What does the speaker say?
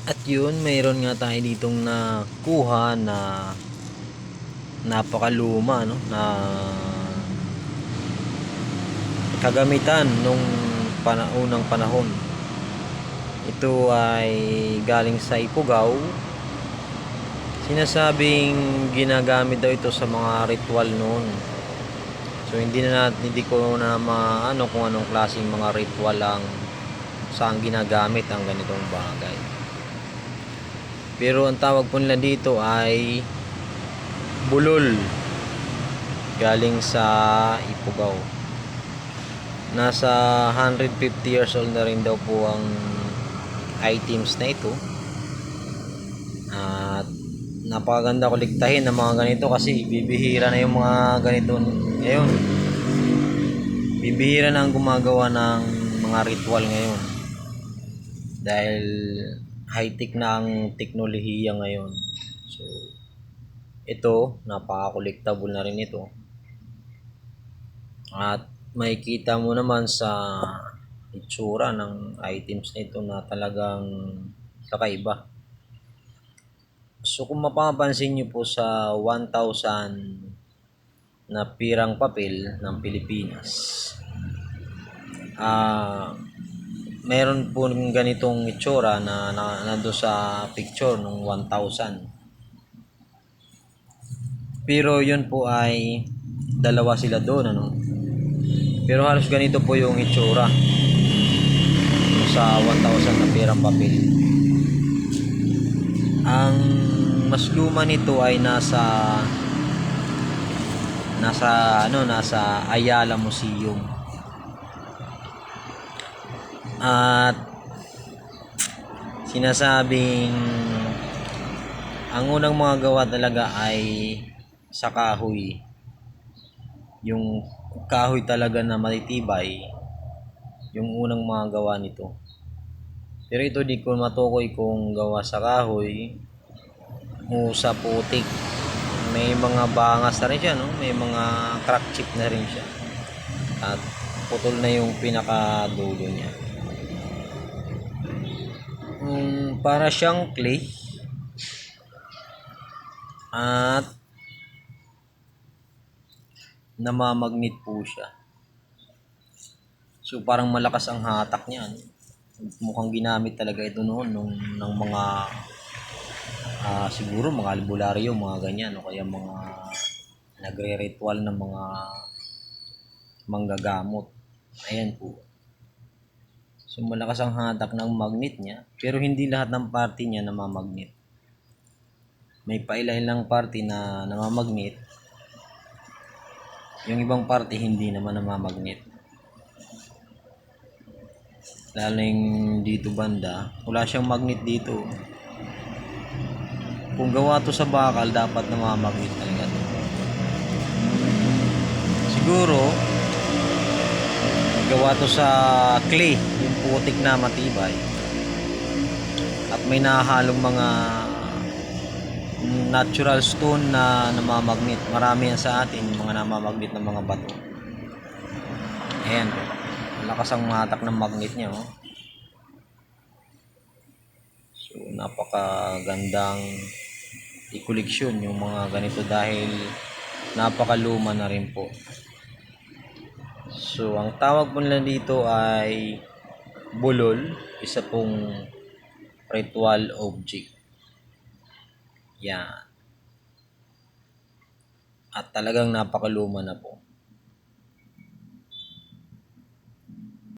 At yun, mayroon nga tayo ditong nakuha na napakaluma, no, na kagamitan nung unang panahon. Ito ay galing sa Ifugao. Sinasabing ginagamit daw ito sa mga ritual noon. So hindi ko na maano kung anong klaseng mga ritual ang saan ginagamit ang ganitong bagay. Pero ang tawag po nila dito ay bulol, galing sa Ifugao. Nasa 150 years old na rin daw po ang items na ito. At napakaganda kolektahin ng mga ganito kasi bibihira na yung mga ganito ngayon. Bibihira na ang gumagawa ng mga ritual ngayon dahil high-tech na ang teknolohiya ngayon. So ito, napaka-collectible na rin ito. At makikita mo naman sa itsura ng items na ito na talagang kakaiba. So kung mapapansin nyo po sa 1,000 na pirang papel ng Pilipinas, meron po ganitong itsura na nando sa picture ng 1,000. Pero yun po ay dalawa sila doon, ano. Pero halos ganito po yung itsura sa 1,000 na pirang papel. Ang mas luma nito ay nasa Ayala Museum. At sinasabing ang unang mga gawa talaga ay sa kahoy. Yung kahoy talaga na matitibay, yung unang mga gawa nito. Pero ito di ko matukoy kung gawa sa kahoy o sa putik. May mga bangas na rin siya, no? May mga crack chip na rin siya. At putol na yung pinakadulo niya. Para siyang clay. At namamagnet po siya. So parang malakas ang hatak niya, no? Mukhang ginamit talaga ito noon ng mga siguro mga albularyo, mga ganyan, o kaya mga nagre-ritual ng mga manggagamot. Ayan po. So malakas ang hatak ng magnet niya, pero hindi lahat ng party niya namamagnet. May pailan-ilang party na namamagnet. Yung ibang party hindi naman namamagnet. Lalo yung dito banda, wala siyang magnet dito. Kung gawa to sa bakal, dapat namamagnet talaga to. Siguro gawa to sa clay, yung putik na matibay, at may nahahalong mga natural stone na namamagnet. Marami yan sa atin, yung mga namamagnet ng mga bato. Ayan, malakas ang matak ng magnet niya, oh. So napakagandang i-koleksyon yung mga ganito dahil napakaluma na rin po. So ang tawag po nila dito ay bulol, isa pong ritual object. Yan. At talagang napakaluma na po.